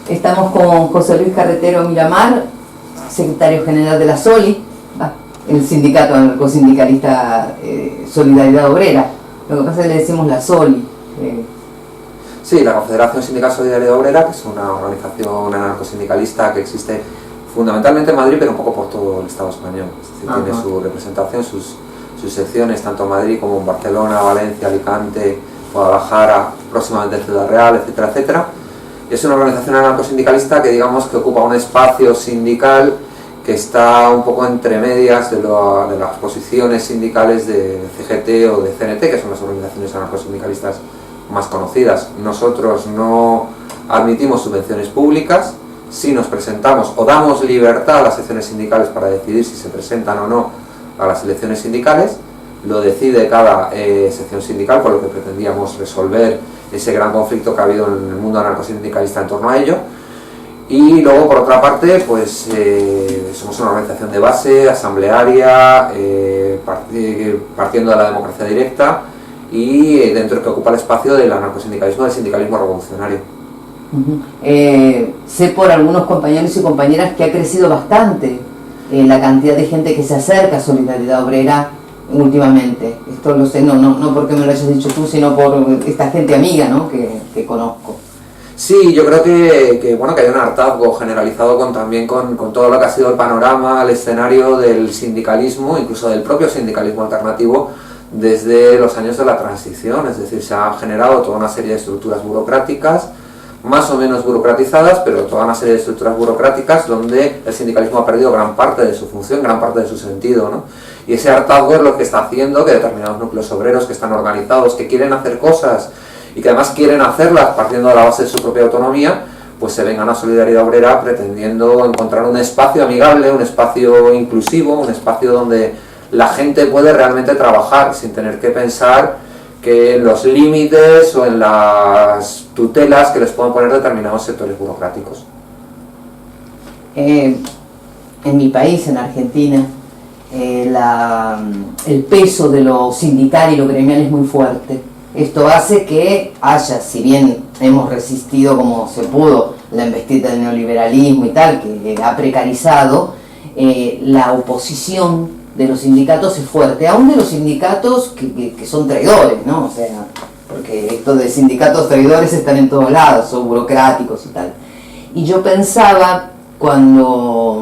Estamos con José Luis Carretero Miramar, secretario general de la SOLI, el sindicato anarcosindicalista Solidaridad Obrera. Lo que pasa es que le decimos la SOLI. Sí, la Confederación Sindical Solidaridad Obrera, que es una organización anarcosindicalista que existe fundamentalmente en Madrid, pero un poco por todo el Estado español. Es decir, tiene su representación, sus secciones, tanto en Madrid como en Barcelona, Valencia, Alicante, Guadalajara, próximamente en Ciudad Real, etcétera, etcétera. Es una organización anarcosindicalista que digamos que ocupa un espacio sindical que está un poco entre medias de las posiciones sindicales de CGT o de CNT, que son las organizaciones anarcosindicalistas más conocidas. Nosotros no admitimos subvenciones públicas, si nos presentamos o damos libertad a las secciones sindicales para decidir si se presentan o no a las elecciones sindicales, lo decide cada sección sindical, por lo que pretendíamos resolver ese gran conflicto que ha habido en el mundo anarcosindicalista en torno a ello. Y luego, por otra parte, pues somos una organización de base, asamblearia, partiendo de la democracia directa y dentro que ocupa el espacio del anarcosindicalismo, del sindicalismo revolucionario. Sé por algunos compañeros y compañeras que ha crecido bastante la cantidad de gente que se acerca a Solidaridad Obrera últimamente. Esto lo sé, no porque me lo hayas dicho tú, sino por esta gente amiga, ¿no? que conozco. Sí, yo creo que hay un hartazgo generalizado también con todo lo que ha sido el panorama, el escenario del sindicalismo, incluso del propio sindicalismo alternativo, desde los años de la transición. Es decir, se ha generado toda una serie de estructuras burocráticas, más o menos burocratizadas, pero toda una serie de estructuras burocráticas donde el sindicalismo ha perdido gran parte de su función, gran parte de su sentido, ¿no? Y ese hartazgo es lo que está haciendo que determinados núcleos obreros que están organizados, que quieren hacer cosas y que además quieren hacerlas partiendo de la base de su propia autonomía, pues se vengan a Solidaridad Obrera pretendiendo encontrar un espacio amigable, un espacio inclusivo, un espacio donde la gente puede realmente trabajar sin tener que pensar que en los límites o en las tutelas que les pueden poner determinados sectores burocráticos. En mi país, en Argentina, el peso de lo sindical y lo gremial es muy fuerte. Esto hace que haya, si bien hemos resistido como se pudo la embestida del neoliberalismo y tal, que ha precarizado, la oposición de los sindicatos es fuerte, aún de los sindicatos que son traidores, ¿no? O sea, porque estos de sindicatos traidores están en todos lados, son burocráticos y tal. Y yo pensaba cuando,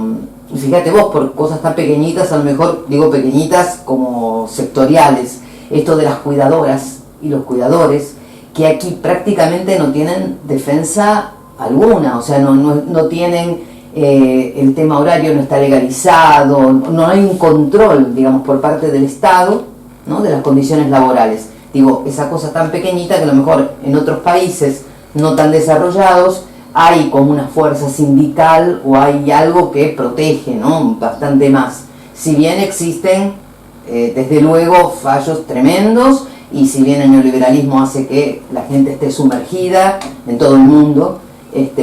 fíjate vos, por cosas tan pequeñitas, a lo mejor digo pequeñitas como sectoriales, esto de las cuidadoras y los cuidadores, que aquí prácticamente no tienen defensa alguna, o sea, no tienen... el tema horario no está legalizado, no hay un control, digamos, por parte del Estado, ¿no? de las condiciones laborales. Digo, esa cosa tan pequeñita que a lo mejor en otros países no tan desarrollados hay como una fuerza sindical o hay algo que protege, ¿no? bastante más. Si bien existen, desde luego, fallos tremendos, y si bien el neoliberalismo hace que la gente esté sumergida en todo el mundo,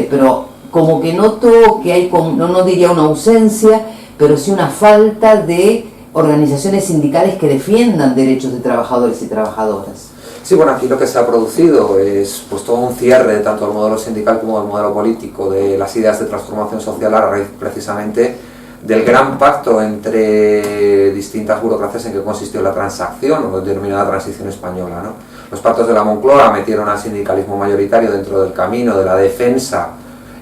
pero como que noto que hay, no diría una ausencia, pero sí una falta de organizaciones sindicales que defiendan derechos de trabajadores y trabajadoras. Sí, bueno, aquí lo que se ha producido es pues todo un cierre tanto del modelo sindical como del modelo político, de las ideas de transformación social a raíz precisamente del gran pacto entre distintas burocracias en que consistió la transacción o denominada transición española, ¿no? Los pactos de la Moncloa metieron al sindicalismo mayoritario dentro del camino de la defensa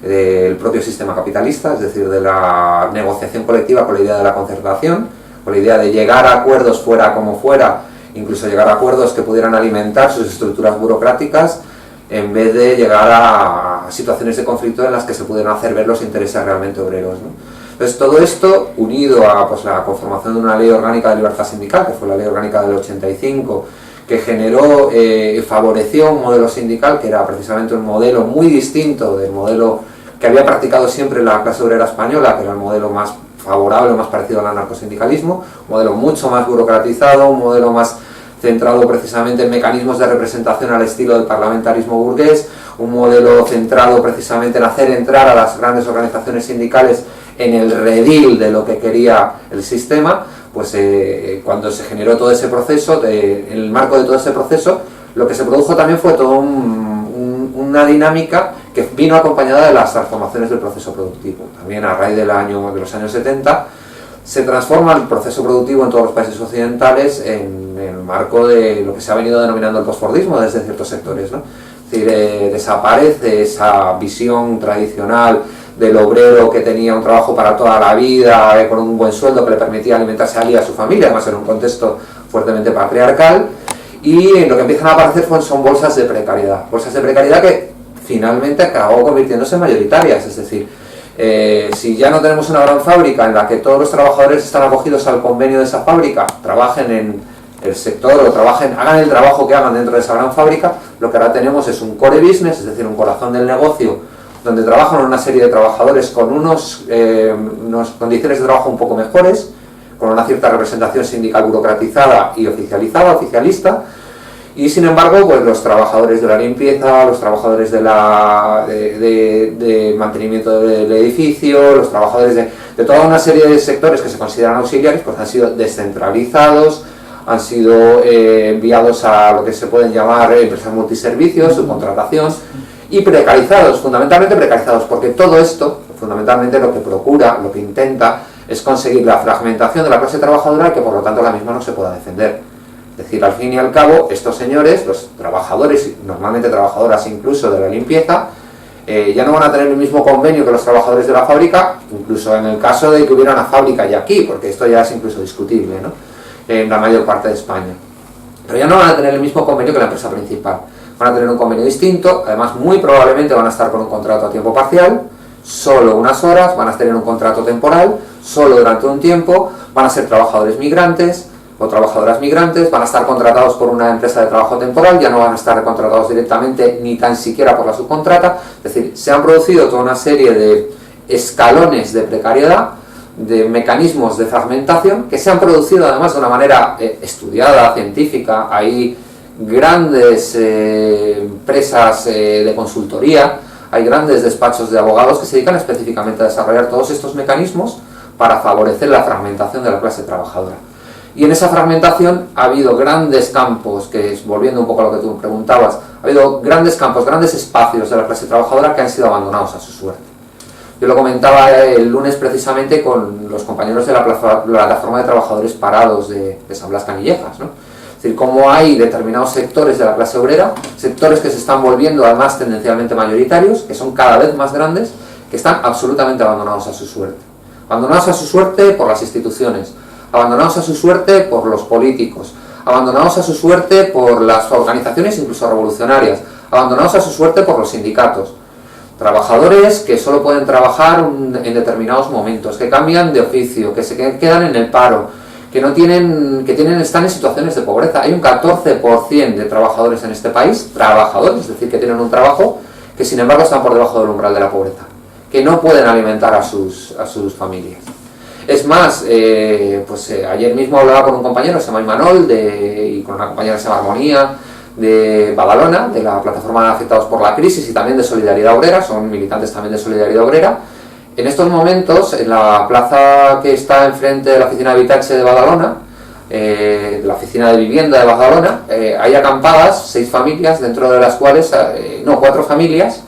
del propio sistema capitalista, es decir, de la negociación colectiva con la idea de la concertación, con la idea de llegar a acuerdos fuera como fuera, incluso llegar a acuerdos que pudieran alimentar sus estructuras burocráticas, en vez de llegar a situaciones de conflicto en las que se pudieran hacer ver los intereses realmente obreros, ¿no? Entonces todo esto, unido a pues, la conformación de una ley orgánica de libertad sindical, que fue la ley orgánica del 85, que generó, favoreció un modelo sindical que era precisamente un modelo muy distinto del modelo que había practicado siempre la clase obrera española, que era el modelo más favorable, más parecido al anarcosindicalismo, un modelo mucho más burocratizado, un modelo más centrado precisamente en mecanismos de representación al estilo del parlamentarismo burgués, un modelo centrado precisamente en hacer entrar a las grandes organizaciones sindicales en el redil de lo que quería el sistema. Pues cuando se generó todo ese proceso, en el marco de todo ese proceso, lo que se produjo también fue toda una dinámica que vino acompañada de las transformaciones del proceso productivo. También a raíz de los años 70 se transforma el proceso productivo en todos los países occidentales en el marco de lo que se ha venido denominando el posfordismo desde ciertos sectores, ¿no? Es decir, desaparece esa visión tradicional del obrero que tenía un trabajo para toda la vida, con un buen sueldo que le permitía alimentarse a él y a su familia, además en un contexto fuertemente patriarcal, y lo que empiezan a aparecer son bolsas de precariedad que finalmente acabó convirtiéndose en mayoritarias. Es decir, si ya no tenemos una gran fábrica en la que todos los trabajadores están acogidos al convenio de esa fábrica, trabajen en el sector o hagan el trabajo que hagan dentro de esa gran fábrica, lo que ahora tenemos es un core business, es decir, un corazón del negocio, donde trabajan una serie de trabajadores con unas condiciones de trabajo un poco mejores, con una cierta representación sindical burocratizada y oficialista, y sin embargo, pues los trabajadores de la limpieza, los trabajadores de mantenimiento del edificio, los trabajadores de toda una serie de sectores que se consideran auxiliares, pues han sido descentralizados, han sido enviados a lo que se pueden llamar empresas multiservicios, subcontratación, y precarizados, fundamentalmente precarizados, porque todo esto, fundamentalmente lo que procura, lo que intenta, es conseguir la fragmentación de la clase trabajadora y que por lo tanto la misma no se pueda defender. Es decir, al fin y al cabo, estos señores, los trabajadores, normalmente trabajadoras incluso de la limpieza, ya no van a tener el mismo convenio que los trabajadores de la fábrica, incluso en el caso de que hubiera una fábrica ya aquí, porque esto ya es incluso discutible, ¿no?, en la mayor parte de España. Pero ya no van a tener el mismo convenio que la empresa principal. Van a tener un convenio distinto, además muy probablemente van a estar con un contrato a tiempo parcial, solo unas horas, van a tener un contrato temporal, solo durante un tiempo, van a ser trabajadores migrantes o trabajadoras migrantes, van a estar contratados por una empresa de trabajo temporal, ya no van a estar contratados directamente ni tan siquiera por la subcontrata. Es decir, se han producido toda una serie de escalones de precariedad, de mecanismos de fragmentación que se han producido además de una manera estudiada, científica. Hay grandes empresas de consultoría, hay grandes despachos de abogados que se dedican específicamente a desarrollar todos estos mecanismos para favorecer la fragmentación de la clase trabajadora. Y en esa fragmentación ha habido grandes campos, que es, volviendo un poco a lo que tú preguntabas, ha habido grandes campos, grandes espacios de la clase trabajadora que han sido abandonados a su suerte. Yo lo comentaba el lunes precisamente con los compañeros de la plataforma de trabajadores parados de San Blas Canillejas, ¿no? Es decir, cómo hay determinados sectores de la clase obrera, sectores que se están volviendo además tendencialmente mayoritarios, que son cada vez más grandes, que están absolutamente abandonados a su suerte. Abandonados a su suerte por las instituciones, abandonados a su suerte por los políticos, abandonados a su suerte por las organizaciones incluso revolucionarias, abandonados a su suerte por los sindicatos. Trabajadores que solo pueden trabajar en determinados momentos, que cambian de oficio, que se quedan en el paro, están en situaciones de pobreza. Hay un 14% de trabajadores en este país, trabajadores, es decir, que tienen un trabajo, que sin embargo están por debajo del umbral de la pobreza, que no pueden alimentar a sus familias. Es más, ayer mismo hablaba con un compañero, se llama Imanol, y con una compañera que se llama Armonía, de Badalona, de la plataforma de afectados por la crisis y también de Solidaridad Obrera, son militantes también de Solidaridad Obrera. En estos momentos, en la plaza que está enfrente de la oficina de Habitatge de Badalona, la oficina de vivienda de Badalona, hay acampadas 6 familias, dentro de las cuales, 4 familias,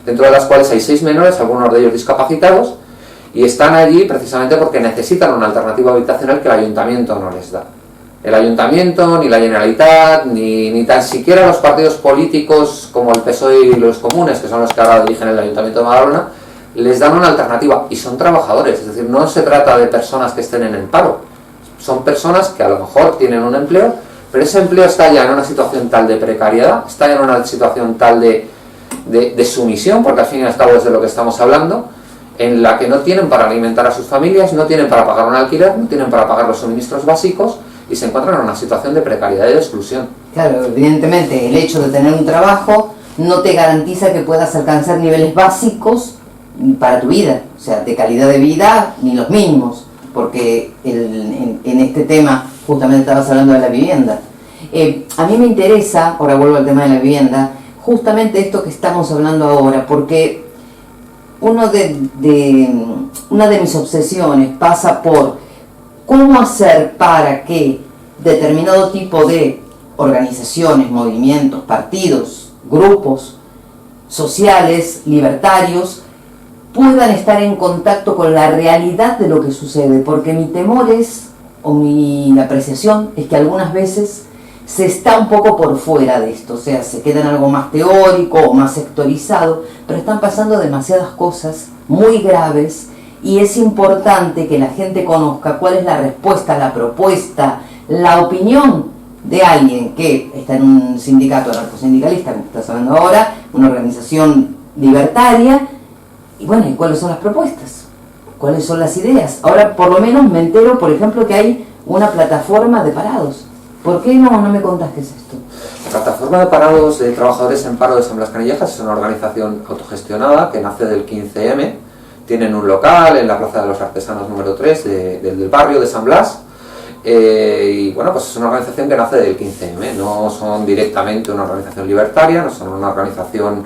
dentro de las cuales hay 6 menores, algunos de ellos discapacitados, y están allí precisamente porque necesitan una alternativa habitacional que el ayuntamiento no les da. El ayuntamiento, ni la Generalitat, ni tan siquiera los partidos políticos como el PSOE y los comunes, que son los que ahora dirigen el ayuntamiento de Badalona, les dan una alternativa, y son trabajadores. Es decir, no se trata de personas que estén en el paro, son personas que a lo mejor tienen un empleo, pero ese empleo está ya en una situación tal de precariedad, está ya en una situación tal de sumisión, porque al fin y al cabo es de lo que estamos hablando, en la que no tienen para alimentar a sus familias, no tienen para pagar un alquiler, no tienen para pagar los suministros básicos, y se encuentran en una situación de precariedad y de exclusión. Claro, evidentemente el hecho de tener un trabajo no te garantiza que puedas alcanzar niveles básicos para tu vida, o sea, de calidad de vida ni los mínimos, porque en este tema justamente estabas hablando de la vivienda. A mí me interesa, ahora vuelvo al tema de la vivienda, justamente esto que estamos hablando ahora, porque una de mis obsesiones pasa por cómo hacer para que determinado tipo de organizaciones, movimientos, partidos, grupos, sociales, libertarios, puedan estar en contacto con la realidad de lo que sucede, porque mi temor es, o mi apreciación, es que algunas veces se está un poco por fuera de esto, o sea, se queda en algo más teórico o más sectorizado, pero están pasando demasiadas cosas muy graves y es importante que la gente conozca cuál es la respuesta, la propuesta, la opinión de alguien que está en un sindicato anarcosindicalista, como estás hablando ahora, una organización libertaria, y bueno, ¿y cuáles son las propuestas? ¿Cuáles son las ideas? Ahora por lo menos me entero, por ejemplo, que hay una plataforma de parados. ¿Por qué no me contás qué es esto? La plataforma de parados de trabajadores en paro de San Blas Canillejas es una organización autogestionada que nace del 15M. Tienen un local en la Plaza de los Artesanos número 3 del barrio de San Blas. Y bueno, pues es una organización que nace del 15M. No son directamente una organización libertaria, no son una organización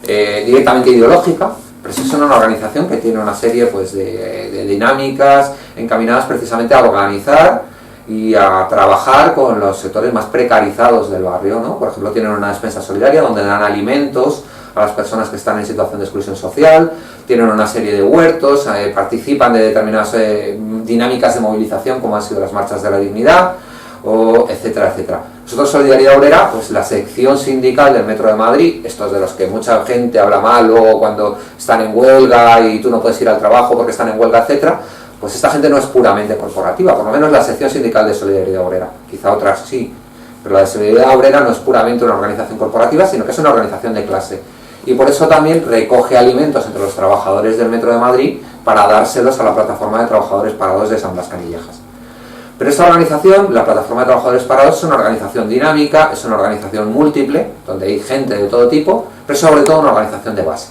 directamente ideológica, pero sí son una organización que tiene una serie pues, de dinámicas encaminadas precisamente a organizar y a trabajar con los sectores más precarizados del barrio, ¿no? Por ejemplo, tienen una despensa solidaria donde dan alimentos a las personas que están en situación de exclusión social, tienen una serie de huertos, participan de determinadas dinámicas de movilización como han sido las marchas de la dignidad, o etcétera, etcétera. Nosotros, Solidaridad Obrera, pues la sección sindical del Metro de Madrid, estos de los que mucha gente habla mal luego cuando están en huelga y tú no puedes ir al trabajo porque están en huelga, etcétera, pues esta gente no es puramente corporativa, por lo menos la sección sindical de Solidaridad Obrera, quizá otras sí, pero la de Solidaridad Obrera no es puramente una organización corporativa, sino que es una organización de clase, y por eso también recoge alimentos entre los trabajadores del Metro de Madrid para dárselos a la plataforma de trabajadores parados de San Blas Canillejas. Pero esta organización, la plataforma de trabajadores parados, es una organización dinámica, es una organización múltiple, donde hay gente de todo tipo, pero sobre todo una organización de base.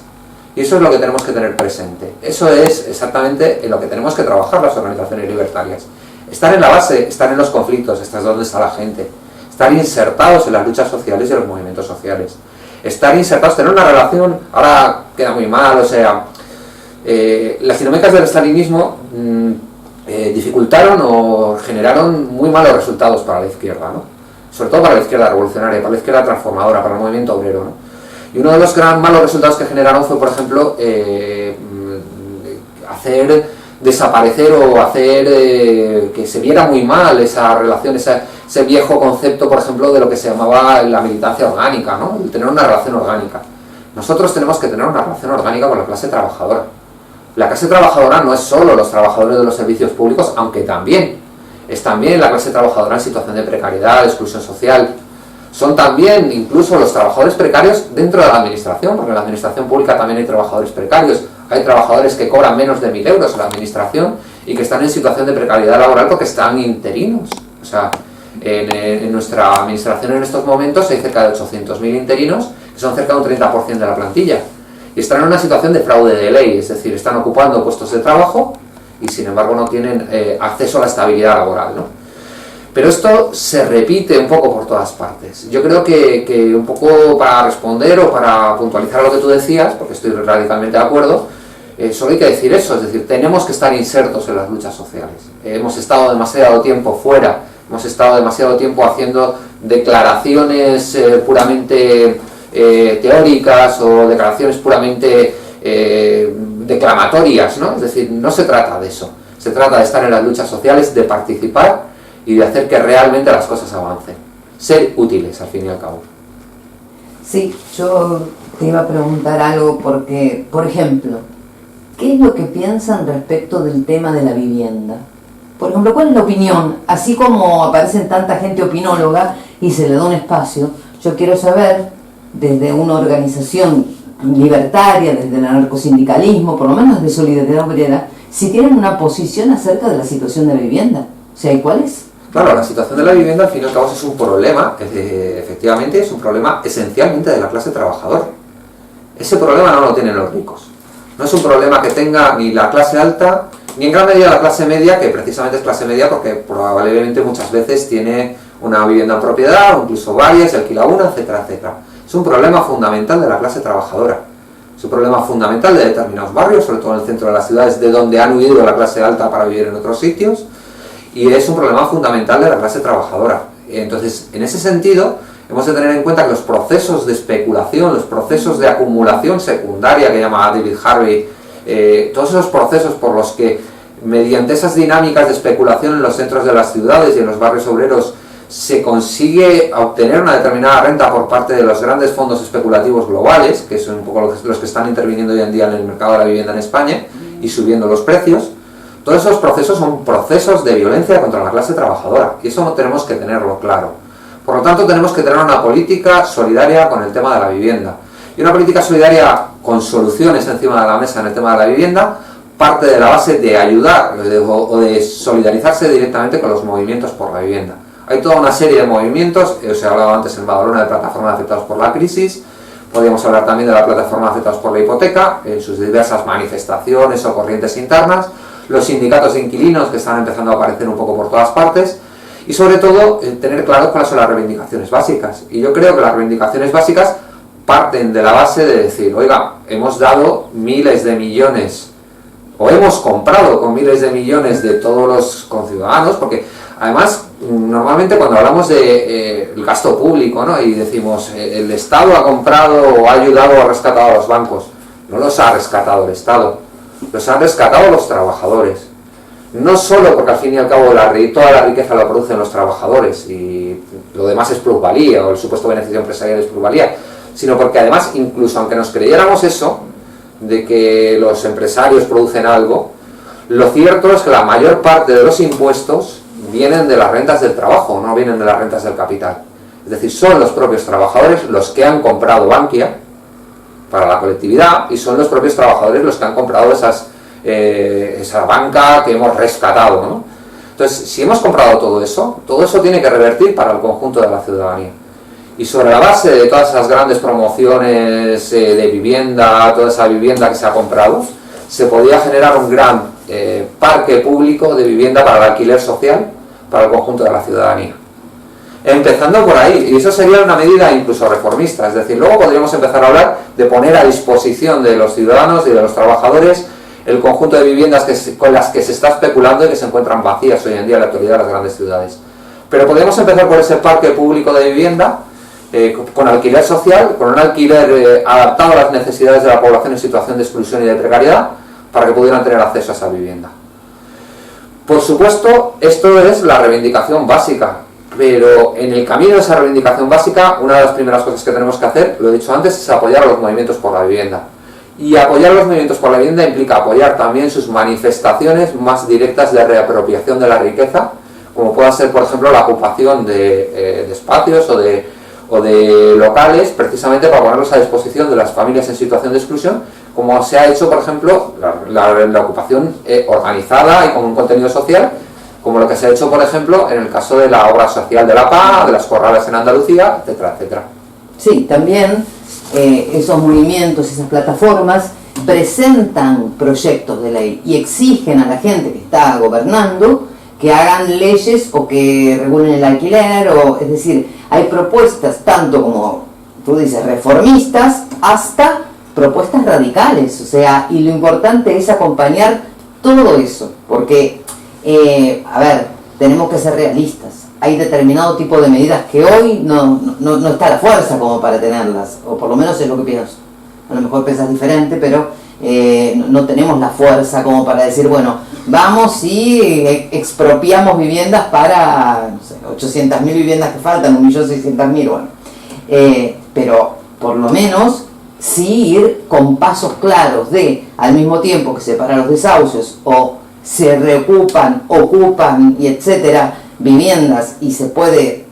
Y eso es lo que tenemos que tener presente. Eso es exactamente en lo que tenemos que trabajar las organizaciones libertarias. Estar en la base, estar en los conflictos, estar donde está la gente. Estar insertados en las luchas sociales y en los movimientos sociales. Estar insertados, tener una relación, ahora queda muy mal, o sea, las dinámicas del estalinismo dificultaron o generaron muy malos resultados para la izquierda, ¿no? Sobre todo para la izquierda revolucionaria, para la izquierda transformadora, para el movimiento obrero, ¿no? Y uno de los gran malos resultados que generaron fue, por ejemplo, hacer desaparecer o hacer que se viera muy mal esa relación, ese viejo concepto, por ejemplo, de lo que se llamaba la militancia orgánica, ¿no? El tener una relación orgánica. Nosotros tenemos que tener una relación orgánica con la clase trabajadora. La clase trabajadora no es solo los trabajadores de los servicios públicos, aunque también. Es también la clase trabajadora en situación de precariedad, de exclusión social. Son también incluso los trabajadores precarios dentro de la administración, porque en la administración pública también hay trabajadores precarios. Hay trabajadores que cobran menos de 1.000 euros en la administración y que están en situación de precariedad laboral porque están interinos. O sea, en nuestra administración en estos momentos hay cerca de 800.000 interinos, que son cerca de un 30% de la plantilla. Y están en una situación de fraude de ley, es decir, están ocupando puestos de trabajo y sin embargo no tienen acceso a la estabilidad laboral, ¿no? Pero esto se repite un poco por todas partes. Yo creo que un poco para responder o para puntualizar lo que tú decías, porque estoy radicalmente de acuerdo, solo hay que decir eso, es decir, tenemos que estar insertos en las luchas sociales. Hemos estado demasiado tiempo fuera, hemos estado demasiado tiempo haciendo declaraciones puramente teóricas o declaraciones puramente declamatorias, ¿no? Es decir, no se trata de eso, se trata de estar en las luchas sociales, de participar y de hacer que realmente las cosas avancen. Ser útiles, al fin y al cabo. Sí, yo te iba a preguntar algo porque, por ejemplo, ¿qué es lo que piensan respecto del tema de la vivienda? Por ejemplo, ¿cuál es la opinión? Así como aparecen tanta gente opinóloga y se le da un espacio, yo quiero saber, desde una organización libertaria, desde el anarcosindicalismo, por lo menos de Solidaridad Obrera, si tienen una posición acerca de la situación de la vivienda. O sea, ¿y cuál es? Claro, la situación de la vivienda al fin y al cabo es un problema, efectivamente es un problema esencialmente de la clase trabajadora. Ese problema no lo tienen los ricos. No es un problema que tenga ni la clase alta, ni en gran medida la clase media, que precisamente es clase media porque probablemente muchas veces tiene una vivienda en propiedad, o incluso varias, y alquila una, etcétera, etcétera. Es un problema fundamental de la clase trabajadora. Es un problema fundamental de determinados barrios, sobre todo en el centro de las ciudades, de donde han huido la clase alta para vivir en otros sitios. Y es un problema fundamental de la clase trabajadora. Entonces, en ese sentido, hemos de tener en cuenta que los procesos de especulación, los procesos de acumulación secundaria que llama David Harvey, todos esos procesos por los que mediante esas dinámicas de especulación en los centros de las ciudades y en los barrios obreros se consigue obtener una determinada renta por parte de los grandes fondos especulativos globales, que son un poco los que están interviniendo hoy en día en el mercado de la vivienda en España y subiendo los precios. Todos esos procesos son procesos de violencia contra la clase trabajadora, y eso no tenemos que tenerlo claro. Por lo tanto, tenemos que tener una política solidaria con el tema de la vivienda. Y una política solidaria con soluciones encima de la mesa en el tema de la vivienda parte de la base de ayudar o de solidarizarse directamente con los movimientos por la vivienda. Hay toda una serie de movimientos, os he hablado antes en Badalona de plataformas afectadas por la crisis, podríamos hablar también de la plataforma afectadas por la hipoteca, en sus diversas manifestaciones o corrientes internas, los sindicatos de inquilinos que están empezando a aparecer un poco por todas partes, y sobre todo tener claro cuáles son las reivindicaciones básicas. Y yo creo que las reivindicaciones básicas parten de la base de decir, oiga, hemos dado miles de millones, o hemos comprado con miles de millones de todos los conciudadanos, porque además normalmente cuando hablamos de el gasto público, ¿no?, y decimos el Estado ha comprado o ha ayudado o ha rescatado a los bancos, no los ha rescatado el Estado, los han rescatado los trabajadores. No solo porque al fin y al cabo toda la riqueza la producen los trabajadores y lo demás es plusvalía, o el supuesto beneficio empresarial es plusvalía, sino porque además, incluso aunque nos creyéramos eso, de que los empresarios producen algo, lo cierto es que la mayor parte de los impuestos vienen de las rentas del trabajo, no vienen de las rentas del capital. Es decir, son los propios trabajadores los que han comprado Bankia para la colectividad y son los propios trabajadores los que han comprado esa banca que hemos rescatado, ¿no? Entonces, si hemos comprado todo eso tiene que revertir para el conjunto de la ciudadanía. Y sobre la base de todas esas grandes promociones de vivienda, toda esa vivienda que se ha comprado, se podía generar un gran parque público de vivienda para el alquiler social para el conjunto de la ciudadanía. Empezando por ahí, y eso sería una medida incluso reformista, es decir, luego podríamos empezar a hablar de poner a disposición de los ciudadanos y de los trabajadores el conjunto de viviendas con las que se está especulando y que se encuentran vacías hoy en día en la actualidad de las grandes ciudades. Pero podríamos empezar por ese parque público de vivienda con alquiler social, con un alquiler adaptado a las necesidades de la población en situación de exclusión y de precariedad, para que pudieran tener acceso a esa vivienda. Por supuesto, esto es la reivindicación básica, pero en el camino de esa reivindicación básica, una de las primeras cosas que tenemos que hacer, lo he dicho antes, es apoyar a los movimientos por la vivienda. Y apoyar a los movimientos por la vivienda implica apoyar también sus manifestaciones más directas de reapropiación de la riqueza, como pueda ser, por ejemplo, la ocupación de espacios o de locales, precisamente para ponerlos a disposición de las familias en situación de exclusión, como se ha hecho, por ejemplo, la ocupación organizada y con un contenido social, como lo que se ha hecho, por ejemplo, en el caso de la obra social de la PA, de las corrales en Andalucía, etcétera, etcétera. Sí, también esos movimientos, esas plataformas, presentan proyectos de ley y exigen a la gente que está gobernando que hagan leyes o que regulen el alquiler, es decir, hay propuestas tanto como tú dices reformistas hasta propuestas radicales, o sea, y lo importante es acompañar todo eso, porque a ver, tenemos que ser realistas, hay determinado tipo de medidas que hoy no está la fuerza como para tenerlas, o por lo menos es lo que pienso, a lo mejor piensas diferente, pero no tenemos la fuerza como para decir, bueno, vamos y expropiamos viviendas para, no sé, 800.000 viviendas que faltan, 1.600.000, bueno. Pero por lo menos sí ir con pasos claros de, al mismo tiempo que se paran los desahucios o se reocupan, ocupan y etcétera, viviendas y se puede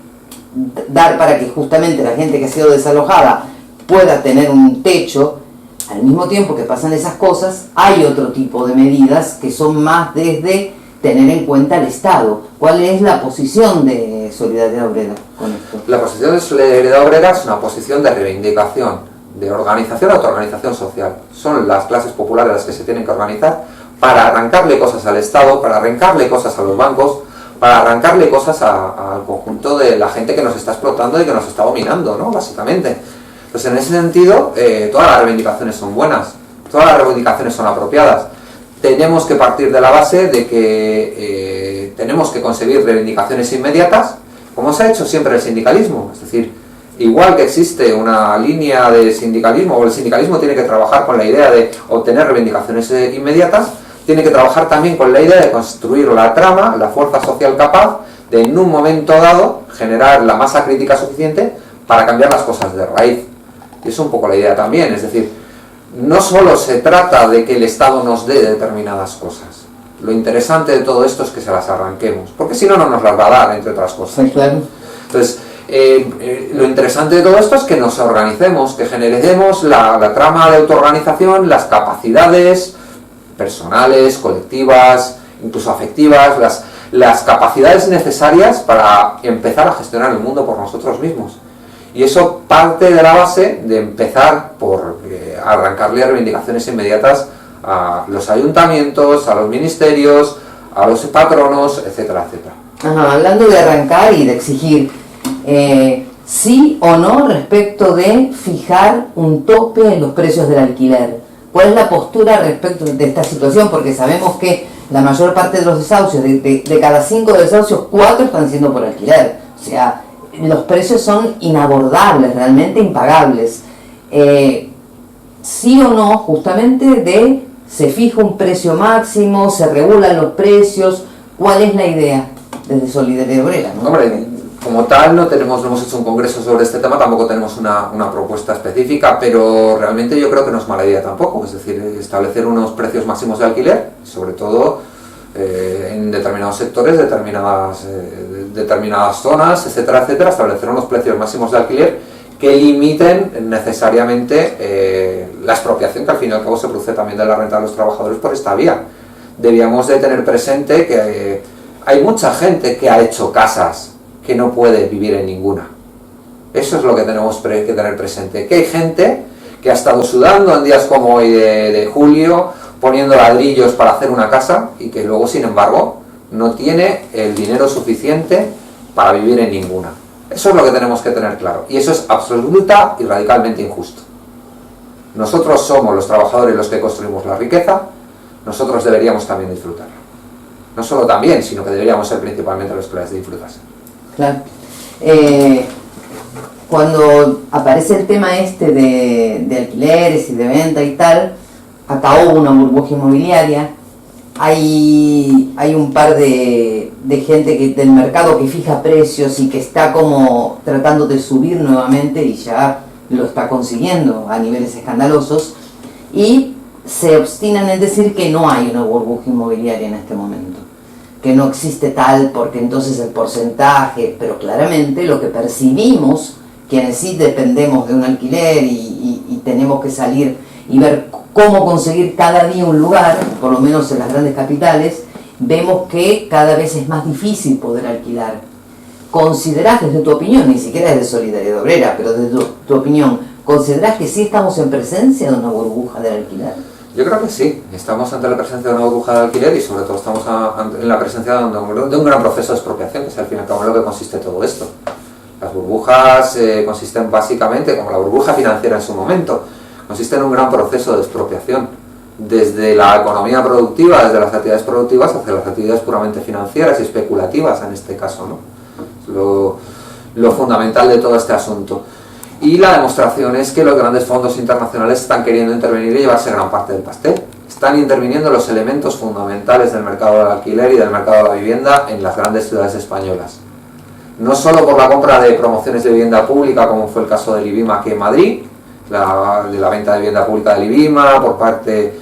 dar para que justamente la gente que ha sido desalojada pueda tener un techo. Al mismo tiempo que pasan esas cosas, hay otro tipo de medidas que son más desde tener en cuenta al Estado. ¿Cuál es la posición de Solidaridad Obrera con esto? La posición de Solidaridad Obrera es una posición de reivindicación, de organización, autoorganización social. Son las clases populares las que se tienen que organizar para arrancarle cosas al Estado, para arrancarle cosas a los bancos, para arrancarle cosas al conjunto de la gente que nos está explotando y que nos está dominando, ¿no? Básicamente. Pues en ese sentido, todas las reivindicaciones son buenas, todas las reivindicaciones son apropiadas. Tenemos que partir de la base de que tenemos que conseguir reivindicaciones inmediatas, como se ha hecho siempre el sindicalismo. Es decir, igual que existe una línea de sindicalismo, o el sindicalismo tiene que trabajar con la idea de obtener reivindicaciones inmediatas, tiene que trabajar también con la idea de construir la trama, la fuerza social capaz de en un momento dado generar la masa crítica suficiente para cambiar las cosas de raíz. Y es un poco la idea también, es decir, no solo se trata de que el Estado nos dé determinadas cosas. Lo interesante de todo esto es que se las arranquemos, porque si no, no nos las va a dar, entre otras cosas. Sí, claro. Entonces, lo interesante de todo esto es que nos organicemos, que generemos la trama de autoorganización, las capacidades personales, colectivas, incluso afectivas, las capacidades necesarias para empezar a gestionar el mundo por nosotros mismos. Y eso parte de la base de empezar por arrancarle reivindicaciones inmediatas a los ayuntamientos, a los ministerios, a los patronos, etcétera, etcétera. Ajá, hablando de arrancar y de exigir, sí o no respecto de fijar un tope en los precios del alquiler. ¿Cuál es la postura respecto de esta situación? Porque sabemos que la mayor parte de los desahucios, de cada 5 desahucios, 4 están siendo por alquiler. O sea, los precios son inabordables, realmente impagables. Sí o no, justamente se fija un precio máximo, se regulan los precios. ¿Cuál es la idea desde Solidaridad Obrera, ¿no? Hombre, como tal no hemos hecho un congreso sobre este tema, tampoco tenemos una propuesta específica, pero realmente yo creo que no es mala idea tampoco, es decir, establecer unos precios máximos de alquiler, sobre todo en determinados sectores, determinadas zonas, etcétera, etcétera, establecer unos precios máximos de alquiler que limiten necesariamente la expropiación que al fin y al cabo se produce también de la renta de los trabajadores por esta vía. Debíamos de tener presente que hay mucha gente que ha hecho casas que no puede vivir en ninguna. Eso es lo que tenemos que tener presente, que hay gente que ha estado sudando en días como hoy de julio, poniendo ladrillos para hacer una casa y que luego, sin embargo, no tiene el dinero suficiente para vivir en ninguna. Eso es lo que tenemos que tener claro, y eso es absoluta y radicalmente injusto. Nosotros somos los trabajadores los que construimos la riqueza, nosotros deberíamos también disfrutarla. No solo también, sino que deberíamos ser principalmente los que las disfrutasen. Claro. Cuando aparece el tema de alquileres y de venta y tal, acá hubo una burbuja inmobiliaria, hay un par de gente del mercado que fija precios y que está como tratando de subir nuevamente y ya lo está consiguiendo a niveles escandalosos, y se obstinan en decir que no hay una burbuja inmobiliaria en este momento, que no existe tal, porque entonces el porcentaje, pero claramente lo que percibimos, quienes sí dependemos de un alquiler y tenemos que salir y ver cómo conseguir cada día un lugar, por lo menos en las grandes capitales, vemos que cada vez es más difícil poder alquilar. ¿Considerás, desde tu opinión, ni siquiera desde Solidaridad Obrera, pero desde tu opinión, considerás que sí estamos en presencia de una burbuja del alquiler? Yo creo que sí, estamos ante la presencia de una burbuja de alquiler y sobre todo estamos en la presencia de un gran proceso de expropiación, que es al fin y al cabo en lo que consiste todo esto. Las burbujas consisten básicamente, como la burbuja financiera en su momento, consiste en un gran proceso de expropiación, desde la economía productiva, desde las actividades productivas hacia las actividades puramente financieras y especulativas en este caso, ¿no? Lo fundamental de todo este asunto. Y la demostración es que los grandes fondos internacionales están queriendo intervenir y llevarse gran parte del pastel. Están interviniendo los elementos fundamentales del mercado del alquiler y del mercado de la vivienda en las grandes ciudades españolas. No solo por la compra de promociones de vivienda pública, como fue el caso del IBIMA aquí en Madrid, de la venta de vivienda pública del IBIMA por parte,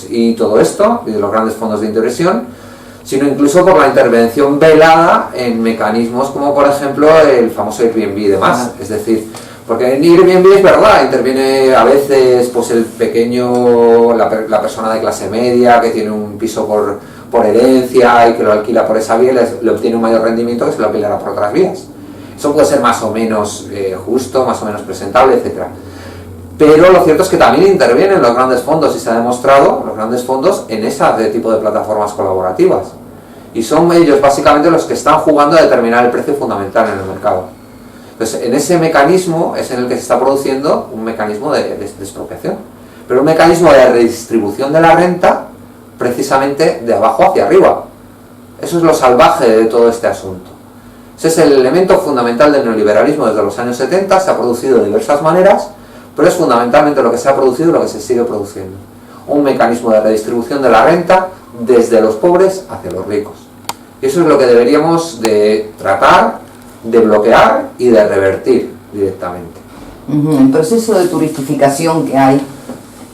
y todo esto, y de los grandes fondos de inversión, sino incluso por la intervención velada en mecanismos como por ejemplo el famoso Airbnb y demás. Es decir, porque en Airbnb es verdad, interviene a veces pues el pequeño, la persona de clase media que tiene un piso por herencia y que lo alquila por esa vía y le obtiene un mayor rendimiento que se lo alquilará por otras vías. Eso puede ser más o menos justo, más o menos presentable, etcétera. Pero lo cierto es que también intervienen los grandes fondos y se ha demostrado los grandes fondos en ese tipo de plataformas colaborativas. Y son ellos básicamente los que están jugando a determinar el precio fundamental en el mercado. Entonces, en ese mecanismo es en el que se está produciendo un mecanismo de expropiación. Pero un mecanismo de redistribución de la renta precisamente de abajo hacia arriba. Eso es lo salvaje de todo este asunto. Ese es el elemento fundamental del neoliberalismo desde los años 70, se ha producido de diversas maneras, pero es fundamentalmente lo que se ha producido y lo que se sigue produciendo. Un mecanismo de redistribución de la renta desde los pobres hacia los ricos. Y eso es lo que deberíamos de tratar, de bloquear y de revertir directamente. El proceso de turistificación que hay,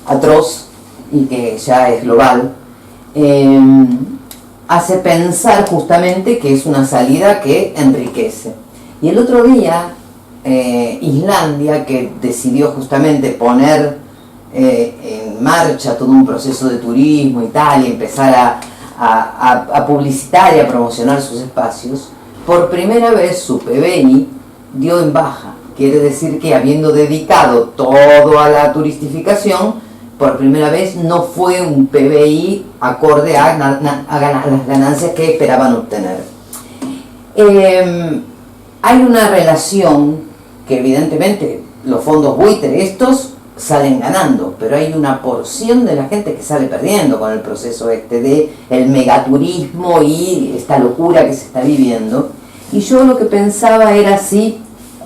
atroz y que ya es global, hace pensar justamente que es una salida que enriquece. Y el otro día, Islandia, que decidió justamente poner en marcha todo un proceso de turismo y tal, y empezar a publicitar y a promocionar sus espacios, por primera vez su PBI dio en baja. Quiere decir que habiendo dedicado todo a la turistificación, por primera vez no fue un PBI acorde a las ganancias que esperaban obtener. Hay una relación que evidentemente los fondos buitre estos salen ganando, pero hay una porción de la gente que sale perdiendo con el proceso de el megaturismo y esta locura que se está viviendo. Y yo lo que pensaba era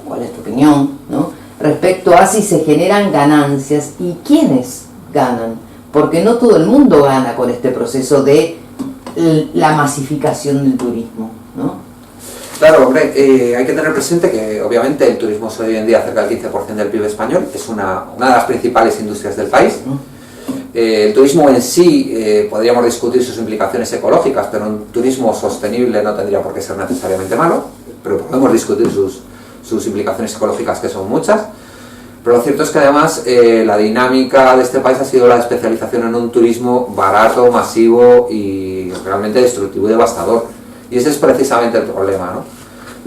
¿cuál es tu opinión, ¿no?, respecto a si se generan ganancias y quiénes ganan? Porque no todo el mundo gana con este proceso de la masificación del turismo, ¿no? Claro, hombre, hay que tener presente que obviamente el turismo es hoy en día cerca del 15% del PIB español, es una de las principales industrias del país. El turismo en sí, podríamos discutir sus implicaciones ecológicas, pero un turismo sostenible no tendría por qué ser necesariamente malo, pero podemos discutir sus implicaciones ecológicas, que son muchas. Pero lo cierto es que además la dinámica de este país ha sido la especialización en un turismo barato, masivo y realmente destructivo y devastador. Y ese es precisamente el problema, ¿no?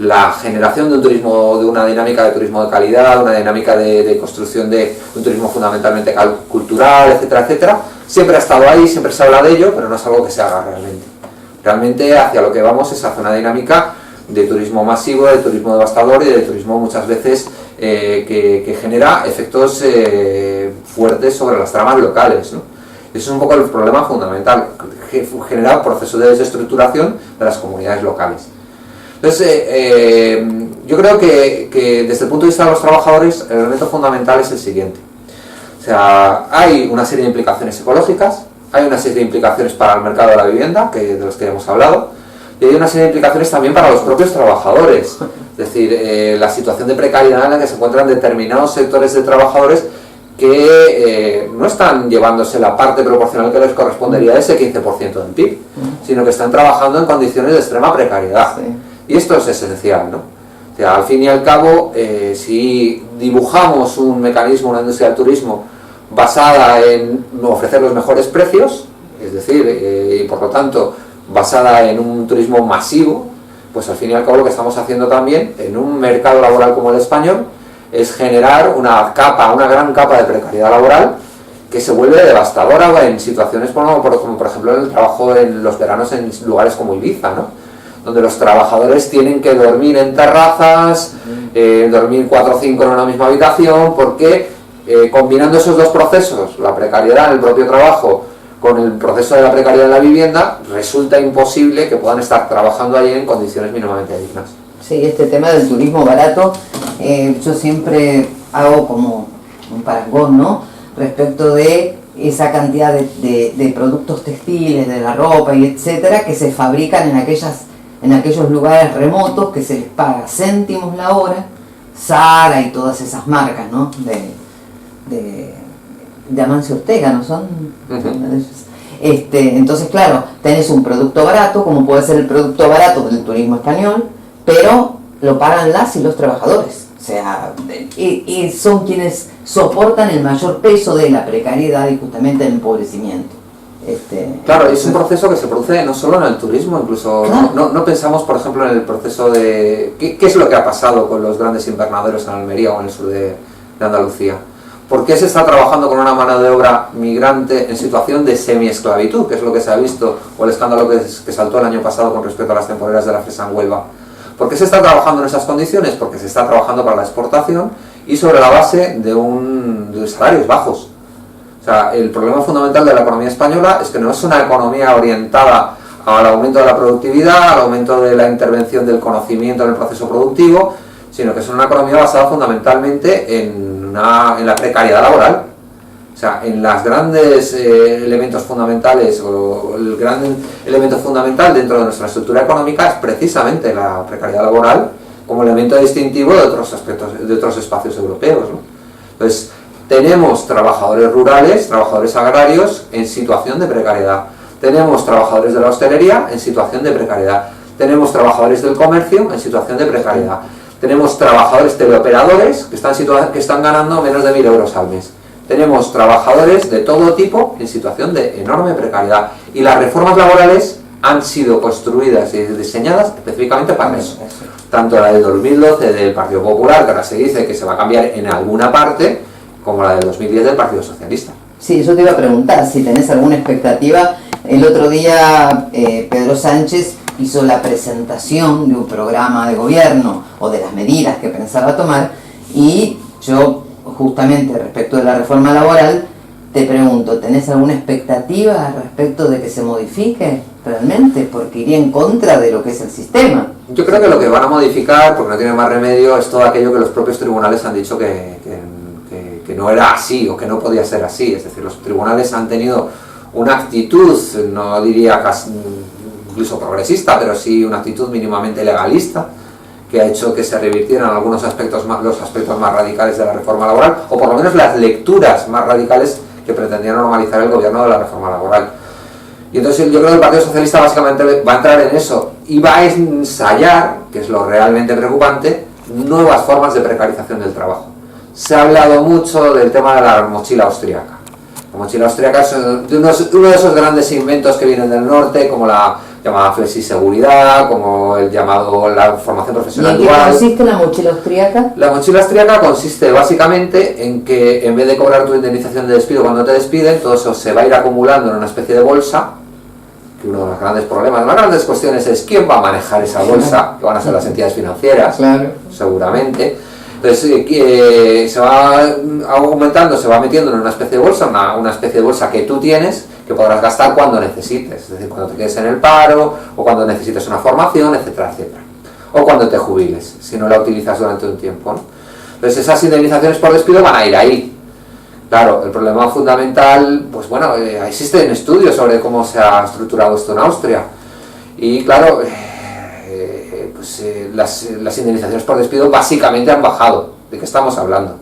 La generación de un turismo, de una dinámica de turismo de calidad, una dinámica de construcción de un turismo fundamentalmente cultural, etcétera, etcétera, siempre ha estado ahí, siempre se habla de ello, pero no es algo que se haga realmente. Realmente hacia lo que vamos es hacia una dinámica de turismo masivo, de turismo devastador y de turismo muchas veces que genera efectos fuertes sobre las tramas locales, ¿no? Eso es un poco el problema fundamental, que genera procesos de desestructuración de las comunidades locales. Entonces, yo creo que desde el punto de vista de los trabajadores, el elemento fundamental es el siguiente. O sea, hay una serie de implicaciones ecológicas, hay una serie de implicaciones para el mercado de la vivienda, de los que hemos hablado, y hay una serie de implicaciones también para los propios trabajadores. Es decir, la situación de precariedad en la que se encuentran determinados sectores de trabajadores que no están llevándose la parte proporcional que les correspondería de ese 15% del PIB, sino que están trabajando en condiciones de extrema precariedad. Sí. Y esto es esencial, ¿no? O sea, al fin y al cabo, si dibujamos un mecanismo, una industria del turismo basada en ofrecer los mejores precios, es decir, y por lo tanto basada en un turismo masivo, pues al fin y al cabo lo que estamos haciendo también en un mercado laboral como el español es generar una gran capa de precariedad laboral que se vuelve devastadora en situaciones como por ejemplo el trabajo en los veranos en lugares como Ibiza, ¿no?, donde los trabajadores tienen que dormir en terrazas, dormir 4 o 5 en una misma habitación, porque combinando esos dos procesos, la precariedad en el propio trabajo con el proceso de la precariedad en la vivienda, resulta imposible que puedan estar trabajando allí en condiciones mínimamente dignas. Sí, este tema del turismo barato, yo siempre hago como un parangón, ¿no?, respecto de esa cantidad de productos textiles, de la ropa y etcétera, que se fabrican en aquellos lugares remotos, que se les paga céntimos la hora, Zara y todas esas marcas, ¿no?, de Amancio Ortega, ¿no son? Entonces, claro, tenés un producto barato, como puede ser el producto barato del turismo español, pero lo pagan las y los trabajadores. O sea, y son quienes soportan el mayor peso de la precariedad y justamente el empobrecimiento. Claro, es un proceso que se produce no solo en el turismo, incluso claro. no pensamos, por ejemplo, en el proceso de... ¿Qué es lo que ha pasado con los grandes invernaderos en Almería o en el sur de Andalucía? ¿Por qué se está trabajando con una mano de obra migrante en situación de semi-esclavitud, que es lo que se ha visto, o el escándalo que saltó el año pasado con respecto a las temporeras de la fresa en Huelva? ¿Por qué se está trabajando en esas condiciones? Porque se está trabajando para la exportación y sobre la base de salarios bajos. O sea, el problema fundamental de la economía española es que no es una economía orientada al aumento de la productividad, al aumento de la intervención del conocimiento en el proceso productivo, sino que es una economía basada fundamentalmente en la precariedad laboral. O sea, en los grandes elementos fundamentales, o el gran elemento fundamental dentro de nuestra estructura económica es precisamente la precariedad laboral como elemento distintivo de otros aspectos, de otros espacios europeos, ¿no? Entonces, tenemos trabajadores rurales, trabajadores agrarios en situación de precariedad. Tenemos trabajadores de la hostelería en situación de precariedad. Tenemos trabajadores del comercio en situación de precariedad. Tenemos trabajadores teleoperadores que están ganando menos de 1.000 euros al mes. Tenemos trabajadores de todo tipo en situación de enorme precariedad. Y las reformas laborales han sido construidas y diseñadas específicamente para eso. Tanto la del 2012 del Partido Popular, que ahora se dice que se va a cambiar en alguna parte, como la del 2010 del Partido Socialista. Sí, yo te iba a preguntar si tenés alguna expectativa. El otro día Pedro Sánchez hizo la presentación de un programa de gobierno o de las medidas que pensaba tomar, y yo justamente respecto de la reforma laboral te pregunto, ¿tenés alguna expectativa respecto de que se modifique realmente? Porque iría en contra de lo que es el sistema. Yo creo que lo que van a modificar, porque no tiene más remedio, es todo aquello que los propios tribunales han dicho que no era así o que no podía ser así. Es decir, los tribunales han tenido una actitud, no diría casi, incluso progresista, pero sí una actitud mínimamente legalista, que ha hecho que se revirtieran algunos aspectos más, los aspectos más radicales de la reforma laboral, o por lo menos las lecturas más radicales que pretendían normalizar el gobierno de la reforma laboral. Y entonces yo creo que el Partido Socialista básicamente va a entrar en eso y va a ensayar, que es lo realmente preocupante, nuevas formas de precarización del trabajo. Se ha hablado mucho del tema de la mochila austríaca. La mochila austríaca es uno de esos grandes inventos que vienen del norte, como la llamada flexiseguridad, como el llamado la formación profesional dual. ¿Y en qué consiste la mochila austríaca? La mochila austríaca consiste básicamente en que en vez de cobrar tu indemnización de despido cuando te despiden, todo eso se va a ir acumulando en una especie de bolsa, que uno de los grandes problemas, las grandes cuestiones es quién va a manejar esa bolsa, que van a ser las entidades financieras, claro, seguramente. Entonces se va aumentando, se va metiendo en una especie de bolsa, una especie de bolsa que tú tienes, que podrás gastar cuando necesites, es decir, cuando te quedes en el paro, o cuando necesites una formación, etcétera, etcétera. O cuando te jubiles, si no la utilizas durante un tiempo, ¿no? Entonces esas indemnizaciones por despido van a ir ahí. Claro, el problema fundamental, pues bueno, existen estudios sobre cómo se ha estructurado esto en Austria. Y claro, las indemnizaciones por despido básicamente han bajado. ¿De qué estamos hablando?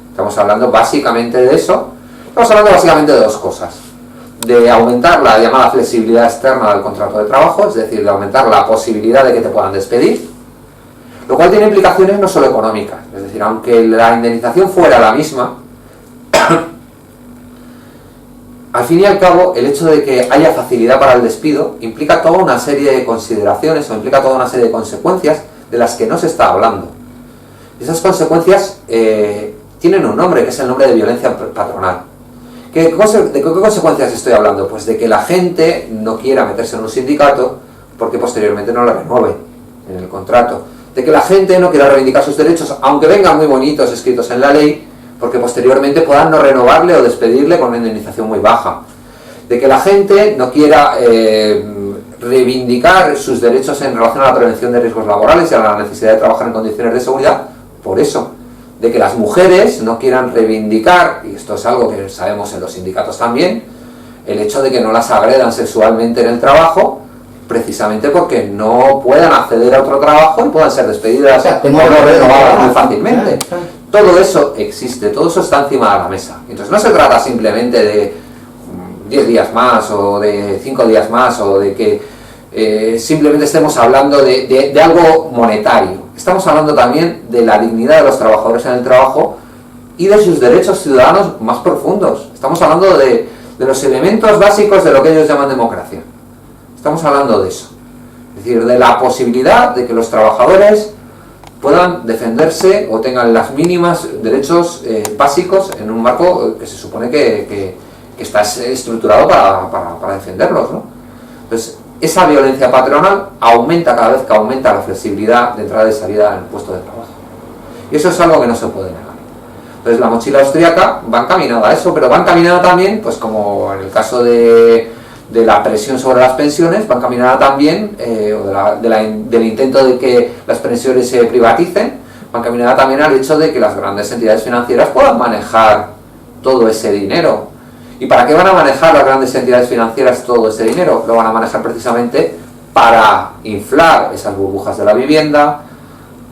Estamos hablando básicamente de eso. Estamos hablando básicamente de dos cosas. De aumentar la llamada flexibilidad externa del contrato de trabajo, es decir, de aumentar la posibilidad de que te puedan despedir, lo cual tiene implicaciones no solo económicas. Es decir, aunque la indemnización fuera la misma, al fin y al cabo, el hecho de que haya facilidad para el despido implica toda una serie de consideraciones o implica toda una serie de consecuencias de las que no se está hablando. Esas consecuencias tienen un nombre, que es el nombre de violencia patronal. ¿De qué consecuencias estoy hablando? Pues de que la gente no quiera meterse en un sindicato porque posteriormente no la renueve en el contrato. De que la gente no quiera reivindicar sus derechos, aunque vengan muy bonitos escritos en la ley, porque posteriormente puedan no renovarle o despedirle con una indemnización muy baja. De que la gente no quiera reivindicar sus derechos en relación a la prevención de riesgos laborales y a la necesidad de trabajar en condiciones de seguridad, por eso. De que las mujeres no quieran reivindicar, y esto es algo que sabemos en los sindicatos también, el hecho de que no las agredan sexualmente en el trabajo, precisamente porque no puedan acceder a otro trabajo y puedan ser despedidas o no renovadas muy fácilmente. Todo eso existe, todo eso está encima de la mesa. Entonces no se trata simplemente de 10 días más o de 5 días más o de que simplemente estemos hablando de algo monetario. Estamos hablando también de la dignidad de los trabajadores en el trabajo y de sus derechos ciudadanos más profundos. Estamos hablando de los elementos básicos de lo que ellos llaman democracia. Estamos hablando de eso. Es decir, de la posibilidad de que los trabajadores puedan defenderse o tengan las mínimas derechos básicos en un marco que se supone que está estructurado para defenderlos, ¿no? Entonces, esa violencia patronal aumenta cada vez que aumenta la flexibilidad de entrada y salida en el puesto de trabajo. Y eso es algo que no se puede negar. Entonces la mochila austríaca va encaminada a eso, pero va encaminada también, pues como en el caso de de la presión sobre las pensiones va encaminada también, del intento de que las pensiones se privaticen, va encaminada también al hecho de que las grandes entidades financieras puedan manejar todo ese dinero. ¿Y para qué van a manejar las grandes entidades financieras todo ese dinero? Lo van a manejar precisamente para inflar esas burbujas de la vivienda,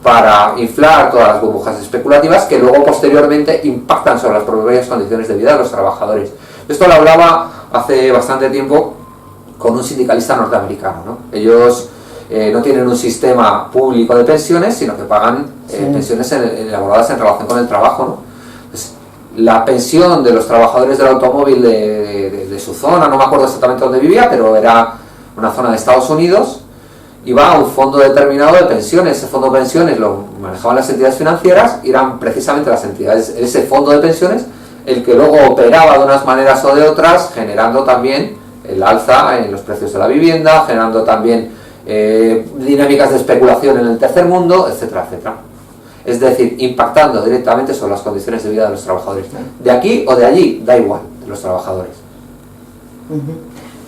para inflar todas las burbujas especulativas que luego posteriormente impactan sobre las propias condiciones de vida de los trabajadores. Esto lo hablaba hace bastante tiempo con un sindicalista norteamericano, ¿no? Ellos no tienen un sistema público de pensiones, sino que pagan pensiones elaboradas en relación con el trabajo, ¿no? Pues, la pensión de los trabajadores del automóvil de su zona, no me acuerdo exactamente dónde vivía, pero era una zona de Estados Unidos, iba a un fondo determinado de pensiones. Ese fondo de pensiones lo manejaban las entidades financieras y eran precisamente las entidades, ese fondo de pensiones, el que luego operaba de unas maneras o de otras, generando también el alza en los precios de la vivienda, generando también dinámicas de especulación en el tercer mundo, etcétera, etcétera. Es decir, impactando directamente sobre las condiciones de vida de los trabajadores. De aquí o de allí, da igual, de los trabajadores.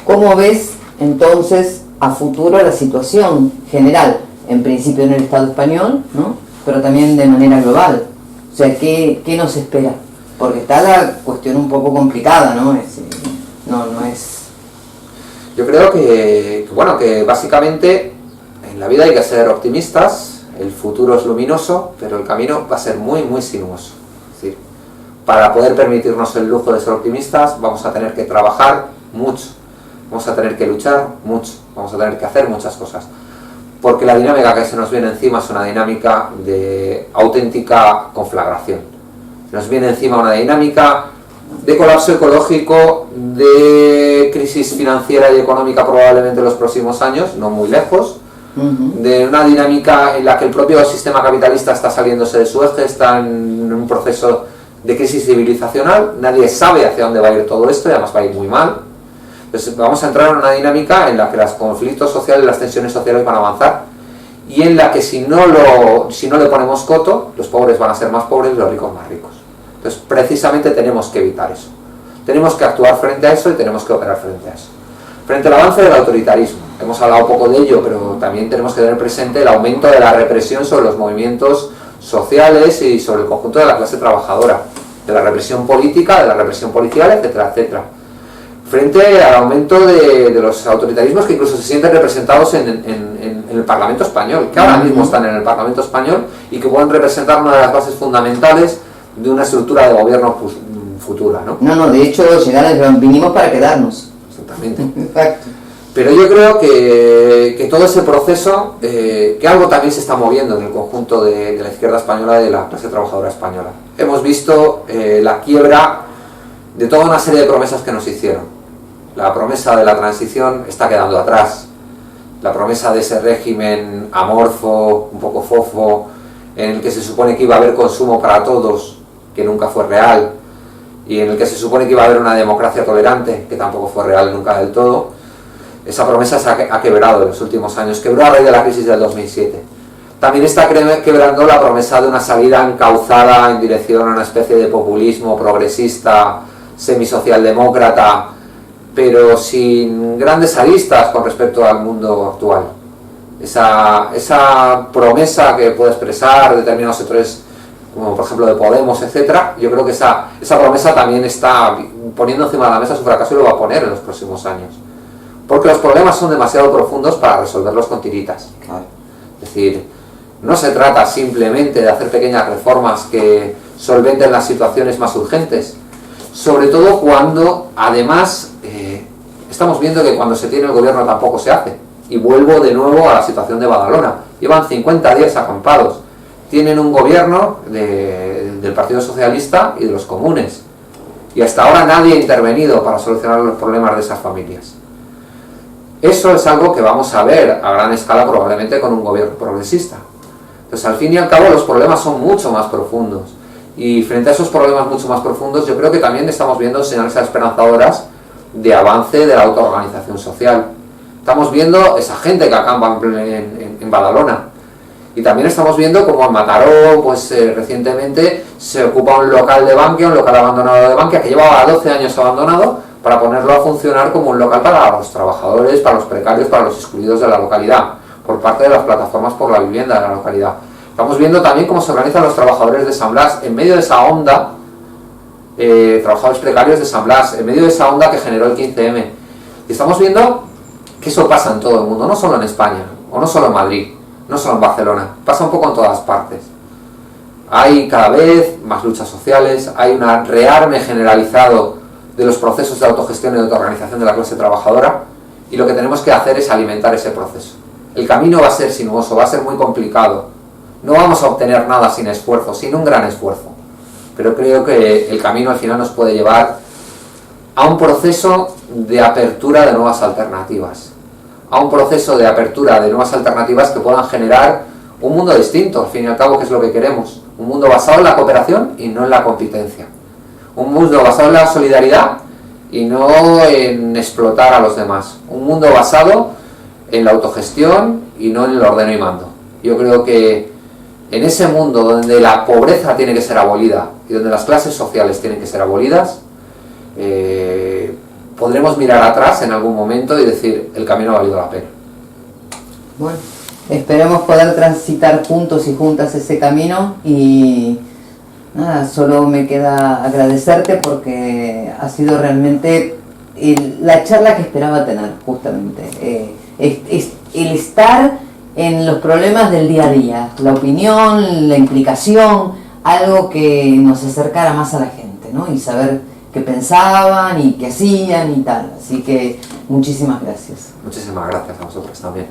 ¿Cómo ves entonces a futuro la situación general? En principio en el Estado español, ¿no? Pero también de manera global. O sea, ¿qué nos espera? Porque está la cuestión un poco complicada, ¿no? No es... Yo creo que básicamente en la vida hay que ser optimistas. El futuro es luminoso, pero el camino va a ser muy, muy sinuoso. Es decir, para poder permitirnos el lujo de ser optimistas, vamos a tener que trabajar mucho, vamos a tener que luchar mucho, vamos a tener que hacer muchas cosas. Porque la dinámica que se nos viene encima es una dinámica de auténtica conflagración. Se nos viene encima una dinámica de colapso ecológico, de crisis financiera y económica probablemente en los próximos años, no muy lejos, de una dinámica en la que el propio sistema capitalista está saliéndose de su eje, está en un proceso de crisis civilizacional, nadie sabe hacia dónde va a ir todo esto y además va a ir muy mal. Entonces vamos a entrar en una dinámica en la que los conflictos sociales y las tensiones sociales van a avanzar y en la que si no le ponemos coto, los pobres van a ser más pobres y los ricos más ricos. Entonces precisamente tenemos que evitar eso. Tenemos que actuar frente a eso y tenemos que operar frente a eso. Frente al avance del autoritarismo, hemos hablado poco de ello, pero también tenemos que tener presente el aumento de la represión sobre los movimientos sociales y sobre el conjunto de la clase trabajadora, de la represión política, de la represión policial, etcétera, etcétera. Frente al aumento de los autoritarismos que incluso se sienten representados en el Parlamento español, que ahora mismo están en el Parlamento español y que pueden representar una de las bases fundamentales de una estructura de gobierno futura, ¿no? No, de hecho, vinimos para quedarnos. Exactamente. Exacto. Pero yo creo que todo ese proceso, que algo también se está moviendo en el conjunto de la izquierda española y de la clase trabajadora española. Hemos visto la quiebra de toda una serie de promesas que nos hicieron. La promesa de la transición está quedando atrás. La promesa de ese régimen amorfo, un poco fofo, en el que se supone que iba a haber consumo para todos, que nunca fue real, y en el que se supone que iba a haber una democracia tolerante, que tampoco fue real nunca del todo. Esa promesa se ha quebrado en los últimos años, quebró a raíz de la crisis del 2007. También está quebrando la promesa de una salida encauzada en dirección a una especie de populismo progresista, semisocialdemócrata, pero sin grandes aristas con respecto al mundo actual. Esa promesa que puede expresar determinados sectores, como por ejemplo de Podemos, etcétera, yo creo que esa promesa también está poniendo encima de la mesa su fracaso y lo va a poner en los próximos años. Porque los problemas son demasiado profundos para resolverlos con tiritas. Es decir, no se trata simplemente de hacer pequeñas reformas que solventen las situaciones más urgentes, sobre todo cuando además estamos viendo que cuando se tiene el gobierno tampoco se hace. Y vuelvo de nuevo a la situación de Badalona. Llevan 50 días acampados. Tienen un gobierno del Partido Socialista y de los comunes. Y hasta ahora nadie ha intervenido para solucionar los problemas de esas familias. Eso es algo que vamos a ver a gran escala probablemente con un gobierno progresista. Entonces, al fin y al cabo, los problemas son mucho más profundos. Y frente a esos problemas mucho más profundos, yo creo que también estamos viendo señales esperanzadoras de avance de la autoorganización social. Estamos viendo esa gente que acampa en Badalona. Y también estamos viendo como en Mataró, pues recientemente se ocupa un local de Bankia, un local abandonado de Bankia, que llevaba 12 años abandonado, para ponerlo a funcionar como un local para los trabajadores, para los precarios, para los excluidos de la localidad, por parte de las plataformas por la vivienda de la localidad. Estamos viendo también cómo se organizan los trabajadores de San Blas en medio de esa onda, trabajadores precarios de San Blas, en medio de esa onda que generó el 15M. Y estamos viendo que eso pasa en todo el mundo, no solo en España, o no solo en Madrid, no solo en Barcelona, pasa un poco en todas partes. Hay cada vez más luchas sociales, hay un rearme generalizado de los procesos de autogestión y de autoorganización de la clase trabajadora, y lo que tenemos que hacer es alimentar ese proceso. El camino va a ser sinuoso, va a ser muy complicado, no vamos a obtener nada sin esfuerzo, sin un gran esfuerzo, pero creo que el camino al final nos puede llevar a un proceso de apertura de nuevas alternativas, a un proceso de apertura de nuevas alternativas que puedan generar un mundo distinto, al fin y al cabo, que es lo que queremos, un mundo basado en la cooperación y no en la competencia, un mundo basado en la solidaridad y no en explotar a los demás, un mundo basado en la autogestión y no en el ordeno y mando. Yo creo que en ese mundo donde la pobreza tiene que ser abolida y donde las clases sociales tienen que ser abolidas, podremos mirar atrás en algún momento y decir, el camino ha valido la pena. Bueno, esperemos poder transitar juntos y juntas ese camino, y nada, solo me queda agradecerte porque ha sido realmente la charla que esperaba tener, justamente. El estar en los problemas del día a día, la opinión, la implicación, algo que nos acercara más a la gente, ¿no? Y saber qué pensaban y qué hacían y tal. Así que muchísimas gracias. Muchísimas gracias a vosotros también.